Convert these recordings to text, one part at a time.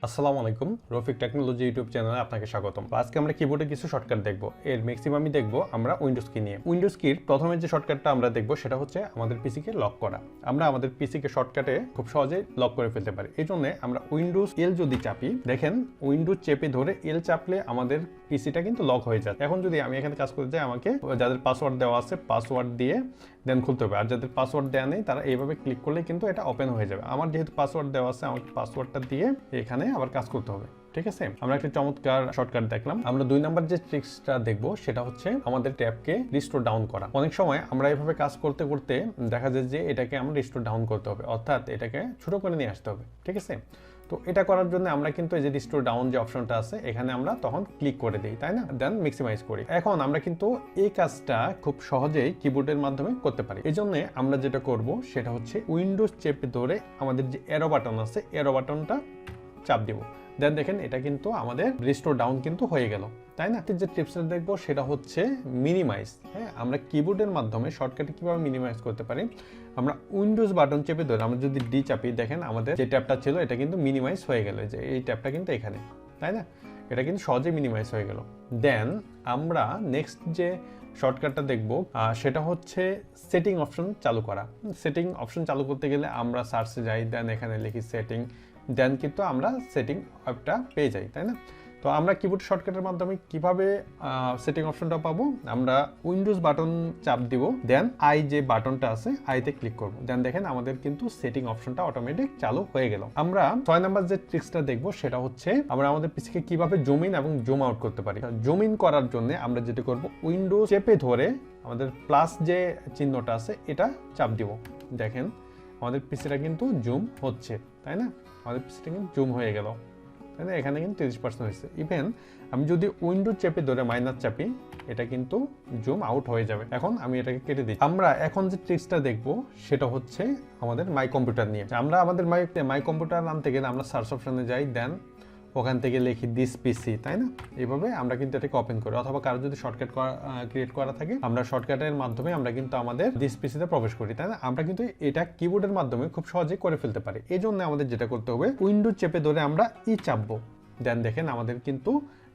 আসসালামু আলাইকুম, Rafiq technology YouTube চ্যানেলে আপনাকে স্বাগতম। আজকে আমরা কিবোর্ডে কিছু শর্টকাট দেখব। এর ম্যাক্সিমামই দেখব আমরা উইন্ডোজ কি নিয়ে। উইন্ডোজ কির প্রথমে যে শর্টকাটটা আমরা দেখব সেটা হচ্ছে আমাদের পিসিকে লক করা। আমরা আমাদের পিসিকে শর্টকাটে খুব সহজেই লক করে ফেলতে পারি। এই জন্য আমরা উইন্ডোজ এল যদি চাপি, দেখেন উইন্ডোজ চেপে ধরে এল চাপলে আমাদের পিসিটা কিন্তু লক হয়ে যায়। এখন যদি আমি এখানে কাজ করতে যাই, আমাকে যাদের পাসওয়ার্ড দেওয়া আছে পাসওয়ার্ড দিয়ে দেন খুলতে হবে। আর যাদের পাসওয়ার্ড দেওয়া নেই তারা এইভাবে ক্লিক করলে কিন্তু এটা ওপেন হয়ে যাবে। আমার যেহেতু পাসওয়ার্ড দেওয়া আছে, আমাকে পাসওয়ার্ডটা দিয়ে এখানে আবার কাজ করতে হবে। ঠিক আছে, আমরা একটা চমৎকার শর্টকাট দেখলাম। আমরা 2 নাম্বার যে ট্রিক্সটা দেখবো সেটা হচ্ছে আমাদের ট্যাবকে রিস্টোর ডাউন করা। অনেক সময় আমরা এইভাবে কাজ করতে করতে দেখা যায় যে এটাকে আমরা রিস্টোর ডাউন করতে হবে, অর্থাৎ এটাকে ছোট করে নিয়ে আসতে হবে। ঠিক আছে, তো এটা করার জন্য আমরা কিন্তু এই যে রিস্টোর ডাউন যে অপশনটা আছে এখানে আমরা তখন ক্লিক করে দিই, তাই না? দেন ম্যাক্সিমাইজ করি। এখন আমরা কিন্তু এই কাজটা খুব সহজেই কিবোর্ডের মাধ্যমে করতে পারি। এই জন্য আমরা যেটা করব সেটা হচ্ছে উইন্ডোজ চেপে ধরে আমাদের যে এরো বাটন আছে এরো বাটনটা চাপ দিব। দেন দেখেন এটা কিন্তু আমাদের রিস্টোর ডাউন কিন্তু হয়ে গেল, তাই না? যে টিপসটা দেখবো সেটা হচ্ছে মিনিমাইজ। হ্যাঁ, আমরা কিবোর্ডের মাধ্যমে শর্টকাটে কিভাবে মিনিমাইজ করতে পারি। আমরা উইন্ডোজ বাটন চেপে ধরে আমরা যদি ডি চাপি, দেখেন আমাদের যে ট্যাবটা ছিল এটা কিন্তু মিনিমাইজ হয়ে গেল। যে এই ট্যাবটা কিন্তু এখানে, তাই না? এটা কিন্তু সহজে মিনিমাইজ হয়ে গেল। দেন আমরা নেক্সট যে শর্টকাটটা দেখব সেটা হচ্ছে সেটিং অপশন চালু করা। সেটিং অপশন চালু করতে গেলে আমরা সার্চে যাই, দেন এখানে লিখি সেটিং, দেন কিন্তু আমরা সেটিং অ্যাপটা পেয়ে যাই, তাই না? তো আমরা কিবোর্ড শর্টকাটের মাধ্যমে কিভাবে সেটিং অপশনটা পাবো, আমরা উইন্ডোজ বাটন চাপ দিব, দেন আই যে বাটনটা আছে আইতে ক্লিক করব। দেন দেখেন আমাদের কিন্তু সেটিং অপশনটা অটোমেটিক চালু হয়ে গেল। আমরা 6 নাম্বার যে ট্রিক্সটা দেখব সেটা হচ্ছে আমরা আমাদের পিসিকে কিভাবে জুম ইন এবং জুম আউট করতে পারি। জুম ইন করার জন্য আমরা যেটা করব, উইন্ডোজ চেপে ধরে আমাদের প্লাস যে চিহ্নটা আছে এটা চাপ দিব। দেখেন আমাদের পিসিটা কিন্তু জুম হচ্ছে, তাই না? আমাদের পিসিটা কিন্তু জুম হয়ে গেল, তাই না? এখানে কিন্তু 30% হয়েছে। ইভেন আমি যদি উইন্ডো চেপে ধরে মাইনাস চাপি, এটা কিন্তু জুম আউট হয়ে যাবে। এখন আমি এটাকে কেটে দিই। আমরা এখন যে ট্রিক্সটা দেখবো সেটা হচ্ছে আমাদের মাই কম্পিউটার নিয়ে। আমরা আমাদের মাই কম্পিউটার আনতে গেলে আমরা সার্চ অপশনে যাই, দেন ওখান থেকে লিখি দিস পিসি, তাই না? এইভাবে আমরা কিন্তু এটাকে ওপেন করি। অথবা কারো যদি শর্টকাট ক্রিয়েট করা থাকে, আমরা শর্টকাটের মাধ্যমে আমরা কিন্তু আমাদের দিস পিসিতে প্রবেশ করি, তাই না? আমরা কিন্তু এটা কিবোর্ডের মাধ্যমে খুব সহজেই করে ফেলতে পারি। এই জন্য আমাদের যেটা করতে হবে, উইন্ডো চেপে ধরে আমরা ই চাপবো। দেন দেখেন আমাদের কিন্তু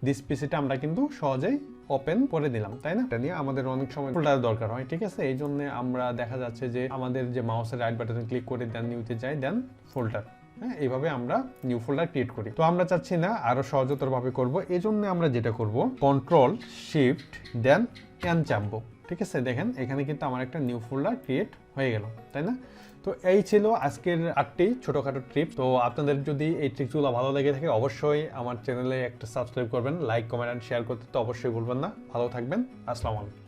দিস পিসিটা আমরা কিন্তু সহজেই ওপেন করে দিলাম, তাই না? এটা নিয়ে আমাদের অনেক সময় ফোল্ডার দরকার হয়। ঠিক আছে, এই জন্য আমরা দেখা যাচ্ছে যে আমাদের যে মাউসের রাইট বাটনে ক্লিক করে দেন নিউতে যাই, দেন ফোল্ডার। হ্যাঁ, এইভাবে আমরা নিউ ফোল্ডার ক্রিয়েট করি। তো আমরা চাচ্ছি না আরো সহজতর ভাবে করব, এই জন্য আমরা যেটা করব, কন্ট্রোল শিফট দেন এন চাপবো। ঠিক আছে, দেখেন এখানে কিন্তু আমার একটা নিউ ফোল্ডার ক্রিয়েট হয়ে গেল, তাই না? তো এই ছিল আজকের 8টি ছোটখাটো ট্রিপস। তো আপনাদের যদি এই ট্রিক্সগুলো ভালো লেগে থাকে অবশ্যই আমার চ্যানেলে একটা সাবস্ক্রাইব করবেন, লাইক কমেন্ট এন্ড শেয়ার করতে তো অবশ্যই ভুলবেন না। ভালো থাকবেন, আসসালামু আলাইকুম।